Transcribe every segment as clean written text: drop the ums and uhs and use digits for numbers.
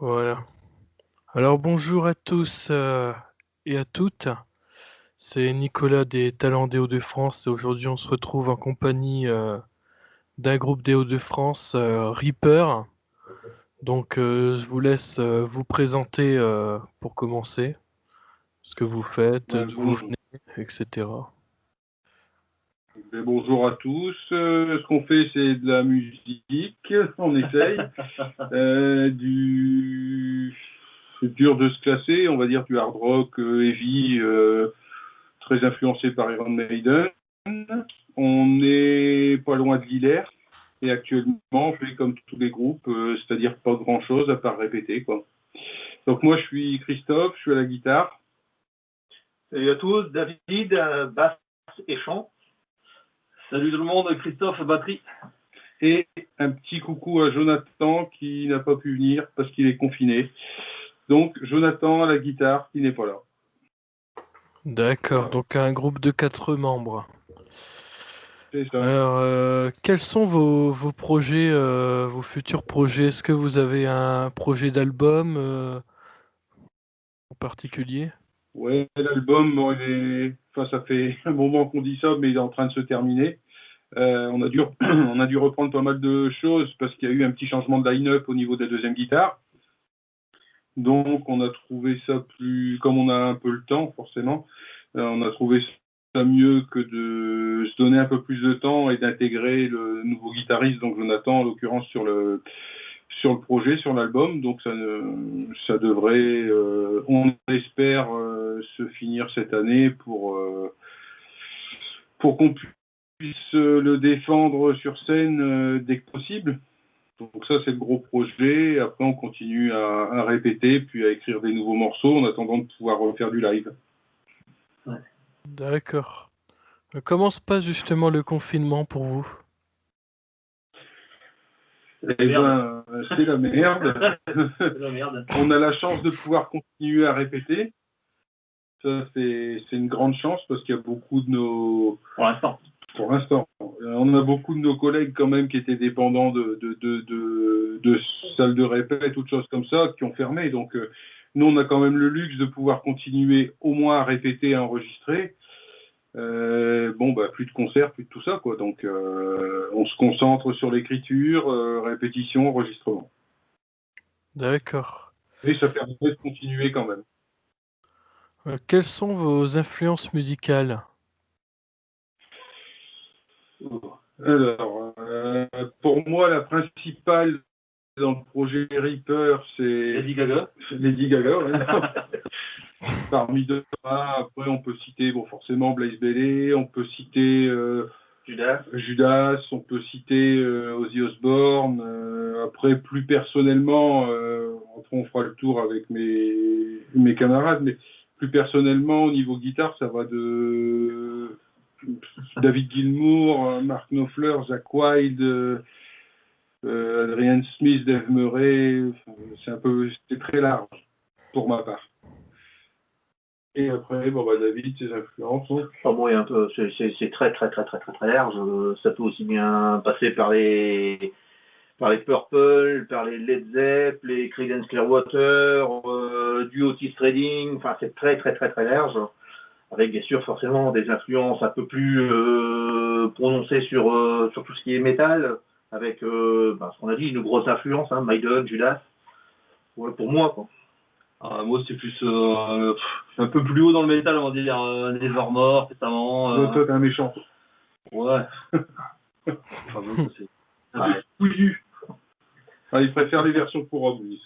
Voilà. Alors bonjour à tous et à toutes. C'est Nicolas des Talents des Hauts-de-France et aujourd'hui on se retrouve en compagnie d'un groupe des Hauts-de-France, Reaper. Donc je vous laisse vous présenter pour commencer, ce que vous faites, Ouais, d'où vous bon, venez, etc. bonjour à tous. Ce qu'on fait, c'est de la musique. On essaye. Du... C'est dur de se classer. On va dire du hard rock, heavy, très influencé par Iron Maiden. On est pas loin de Lillers. Et actuellement, on fait comme tous les groupes, c'est-à-dire pas grand-chose à part répéter, quoi. Donc moi, je suis Christophe, je suis à la guitare. Salut à tous, David, basse et chant. Salut tout le monde, Christophe, batterie. Et un petit coucou à Jonathan qui n'a pas pu venir parce qu'il est confiné. Donc Jonathan à la guitare qui n'est pas là. D'accord, donc un groupe de 4 membres. C'est ça. Alors, quels sont vos projets, vos futurs projets? Est-ce que vous avez un projet d'album en particulier? Ouais, l'album, bon, enfin, ça fait un moment qu'on dit ça, mais il est en train de se terminer. On a dû reprendre pas mal de choses parce qu'il y a eu un petit changement de line-up au niveau de la deuxième guitare. Donc, on a trouvé ça comme on a un peu le temps, forcément, on a trouvé ça mieux que de se donner un peu plus de temps et d'intégrer le nouveau guitariste, donc Jonathan, en l'occurrence, sur le projet, sur l'album. Donc, ça devrait, on espère, se finir cette année pour qu'on puisse le défendre sur scène dès que possible. Donc ça, c'est le gros projet. Après, on continue à répéter, puis à écrire des nouveaux morceaux en attendant de pouvoir refaire du live. Ouais. D'accord. Comment se passe justement le confinement pour vous? Eh bien, c'est la merde. C'est la merde. On a la chance de pouvoir continuer à répéter. Ça, c'est une grande chance parce qu'il y a beaucoup de nos... Pour l'instant. On a beaucoup de nos collègues quand même qui étaient dépendants de salles de répète, toutes choses comme ça, qui ont fermé. Donc, nous, on a quand même le luxe de pouvoir continuer au moins à répéter, à enregistrer. Plus de concerts, plus de tout ça, quoi. Donc, on se concentre sur l'écriture, répétition, enregistrement. D'accord. Et ça permet de continuer quand même. Quelles sont vos influences musicales? Alors, pour moi, la principale dans le projet Reaper, c'est Lady Gaga. Lady Gaga, ouais. Parmi deux, après on peut citer forcément Blaze Bayley, on peut citer Judas, on peut citer Ozzy Osbourne. Après, plus personnellement, après on fera le tour avec mes camarades, mais plus personnellement, au niveau guitare, ça va de David Gilmour, Mark Knopfler, Zakk Wylde, Adrian Smith, Dave Murray. C'est très large pour ma part. Et après, David, ses influences. Moi, c'est très, très, très, très, très, très large. Ça peut aussi bien passer par les Purple, par les Led Zepp, les Creedence Clearwater, du Otis Redding. Enfin, c'est très, très, très, très large. Avec bien sûr forcément des influences un peu plus prononcées sur tout ce qui est métal, avec ce qu'on a dit, une grosse influence, hein, Maiden, Judas, ouais, pour moi, quoi. Moi c'est plus un peu plus haut dans le métal, on va dire Nevermore, Testament. Toi t'es un méchant. Ouais. Enfin, bon, c'est un peu couillu. Il préfère les versions pour homme, lui.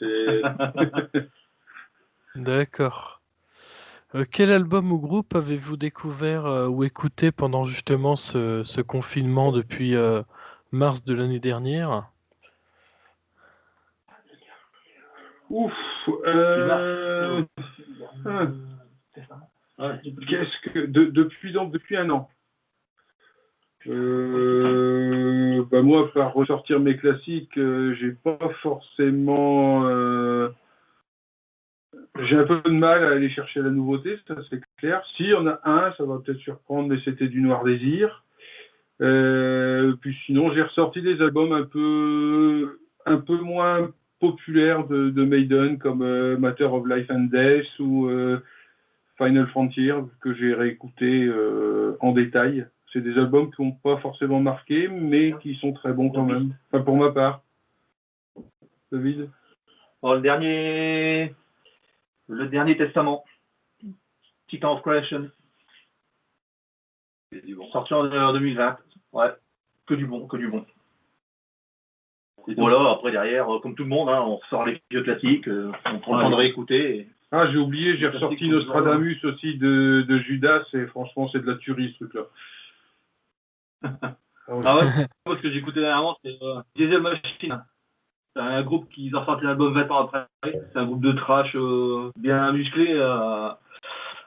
D'accord. Quel album ou groupe avez-vous découvert ou écouté pendant justement ce confinement depuis mars de l'année dernière? Ouf. Qu'est-ce que depuis un an. Moi, par ressortir mes classiques, j'ai pas forcément. J'ai un peu de mal à aller chercher la nouveauté, ça c'est clair. Si, il y en a un, ça va peut-être surprendre, mais c'était du Noir Désir. Puis sinon, j'ai ressorti des albums un peu moins populaires de Maiden comme Matter of Life and Death ou Final Frontier que j'ai réécouté en détail. C'est des albums qui n'ont pas forcément marqué, mais qui sont très bons quand même. Enfin, pour ma part. David? Bon, le dernier Testament, Titan of Creation, sorti en 2020. Ouais, que du bon. Voilà, après derrière, comme tout le monde, on sort les vieux classiques, on prend le temps de réécouter. Et... Ah, j'ai oublié, j'ai ressorti Nostradamus aussi de Judas, et franchement, c'est de la tuerie, ce truc-là. Ah ouais, parce que j'écoutais dernièrement, c'est Diesel Machine. C'est un groupe qui a sorti l'album 20 ans après. C'est un groupe de trash bien musclé. Alors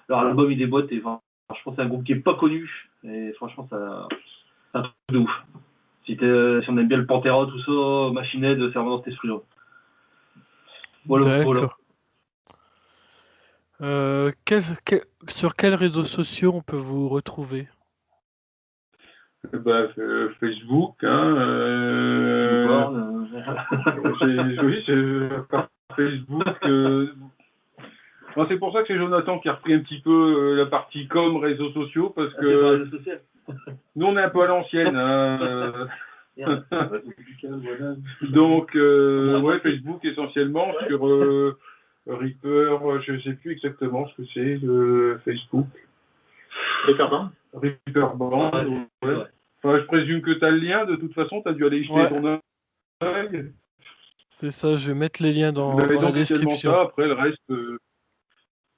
l'album il déboîte et franchement c'est un groupe qui est pas connu. Et franchement c'est un truc de ouf. Si on aime bien le Pantera, tout ça, Machine Head, c'est vraiment dans cet esprit-là. Voilà. Sur quels réseaux sociaux on peut vous retrouver? Facebook, Facebook. C'est pour ça que c'est Jonathan qui a repris un petit peu la partie com, réseaux sociaux, parce que nous on est un peu à l'ancienne. Donc, Facebook essentiellement, sur Reaper, je ne sais plus exactement ce que c'est, Facebook. Reaperband, ouais. Enfin, je présume que tu as le lien, de toute façon, tu as dû aller y jeter ton œil. C'est ça, je vais mettre les liens dans la description. Ça, après, le reste,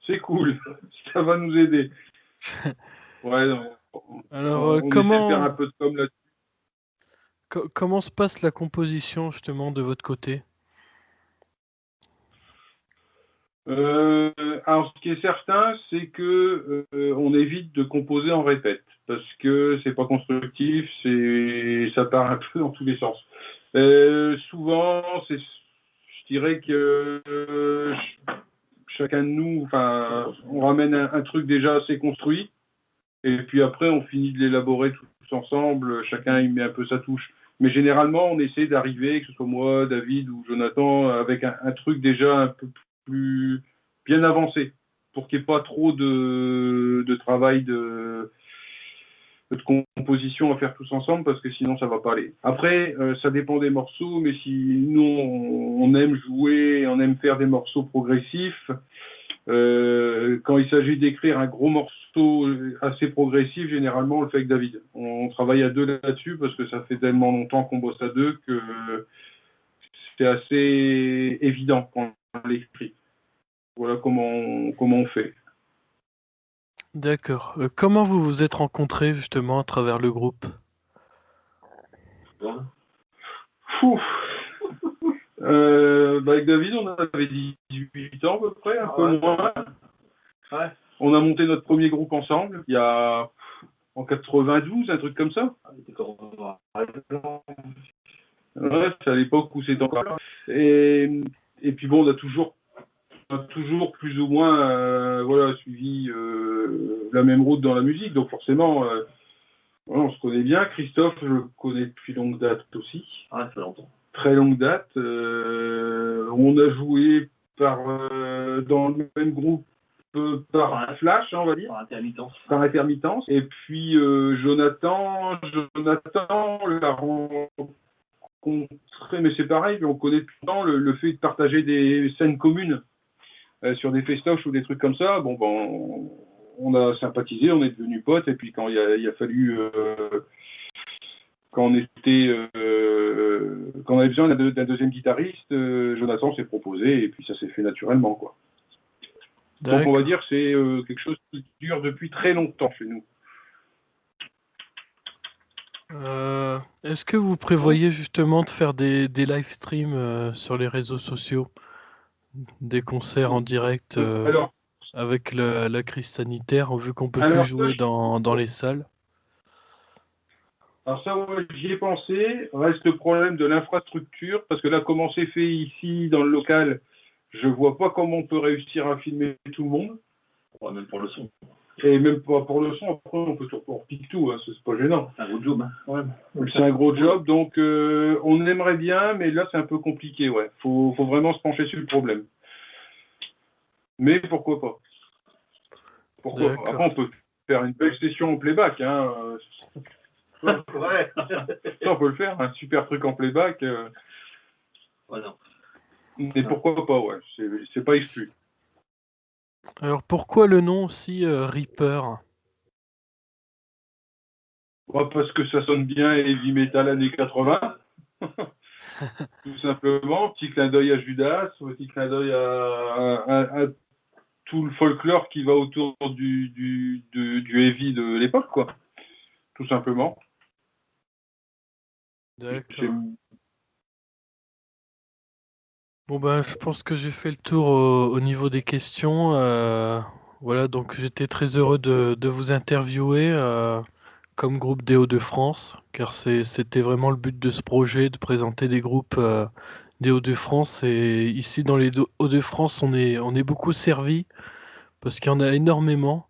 c'est cool. Ça va nous aider. Alors, on essaie de faire un peu de com là-dessus. Comment se passe la composition, justement, de votre côté? Alors, ce qui est certain, c'est que on évite de composer en répète, parce que c'est pas constructif, ça part un peu dans tous les sens. Souvent, je dirais que chacun de nous, on ramène un truc déjà assez construit, et puis après, on finit de l'élaborer tous ensemble, chacun y met un peu sa touche. Mais généralement, on essaie d'arriver, que ce soit moi, David ou Jonathan, avec un truc déjà un peu plus bien avancé, pour qu'il n'y ait pas trop de travail de composition à faire tous ensemble, parce que sinon ça ne va pas aller. Après, ça dépend des morceaux, mais si nous, on aime jouer, on aime faire des morceaux progressifs, quand il s'agit d'écrire un gros morceau assez progressif, généralement, on le fait avec David. On travaille à deux là-dessus, parce que ça fait tellement longtemps qu'on bosse à deux que c'est assez évident quand on l'écrit. Voilà comment on fait. D'accord. Comment vous vous êtes rencontrés, justement, à travers le groupe? Avec David, on avait 18 ans à peu près, un peu moins. Ouais. On a monté notre premier groupe ensemble, il y a en 92, un truc comme ça. Ouais, c'est à l'époque où c'était encore là. Et puis bon, on a toujours plus ou moins suivi la même route dans la musique, donc forcément on se connaît bien. Christophe, je le connais depuis longue date aussi. Ah, ça fait longtemps. Très longue date. On a joué dans le même groupe par flash, on va dire. Par intermittence. Et puis Jonathan, on l'a rencontré, mais c'est pareil, on connaît tout le temps le fait de partager des scènes communes sur des festoches ou des trucs comme ça. On a sympathisé, on est devenus potes, et puis quand il a fallu quand on avait besoin d'un deuxième guitariste, Jonathan s'est proposé, et puis ça s'est fait naturellement, quoi. Donc on va dire que c'est quelque chose qui dure depuis très longtemps chez nous. Est-ce que vous prévoyez justement de faire des live streams sur les réseaux sociaux, des concerts en direct avec la crise sanitaire, vu qu'on peut plus jouer dans les salles? Alors ça, j'y ai pensé. Reste le problème de l'infrastructure, parce que là, comment c'est fait ici, dans le local, je vois pas comment on peut réussir à filmer tout le monde. Ouais, même pour le son. Et même pas pour le son, après on repique tout, hein, c'est pas gênant. C'est un gros job. Hein. Ouais. C'est un gros job, donc on aimerait bien, mais là c'est un peu compliqué, ouais. Faut vraiment se pencher sur le problème. Mais pourquoi pas? Pourquoi pas? Après on peut faire une belle session en playback, hein. Ouais. Ça on peut le faire, un super truc en playback. Voilà. Mais pourquoi pas, ouais, c'est pas exclu. Alors pourquoi le nom aussi Reaper? Ouais, parce que ça sonne bien heavy metal années 80. Tout simplement, petit clin d'œil à Judas, petit clin d'œil à tout le folklore qui va autour du heavy de l'époque, quoi. Tout simplement. D'accord. Bon ben, je pense que j'ai fait le tour au niveau des questions. Voilà, donc j'étais très heureux de vous interviewer comme groupe des Hauts-de-France, car c'était vraiment le but de ce projet, de présenter des groupes des Hauts-de-France. Et ici, dans les Hauts-de-France, on est beaucoup servi, parce qu'il y en a énormément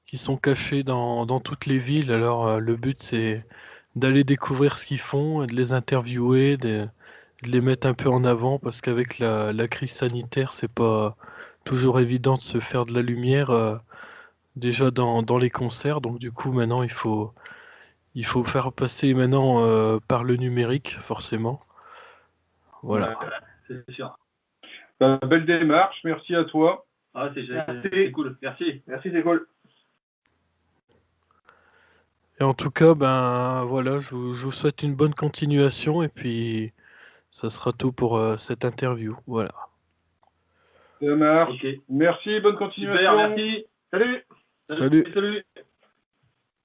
qui sont cachés dans toutes les villes. Alors, le but, c'est d'aller découvrir ce qu'ils font, et de les interviewer, de les mettre un peu en avant, parce qu'avec la crise sanitaire, c'est pas toujours évident de se faire de la lumière déjà dans les concerts. Donc du coup, maintenant, il faut faire passer maintenant par le numérique, forcément. Voilà. Ouais, c'est sûr. Belle démarche, merci à toi. Ah, c'est cool, merci. Merci, c'est cool. Et en tout cas, ben voilà, je vous souhaite une bonne continuation et puis ça sera tout pour cette interview. Voilà. Ça marche. Okay. Merci, bonne continuation. Super, merci. Salut. Salut. Salut.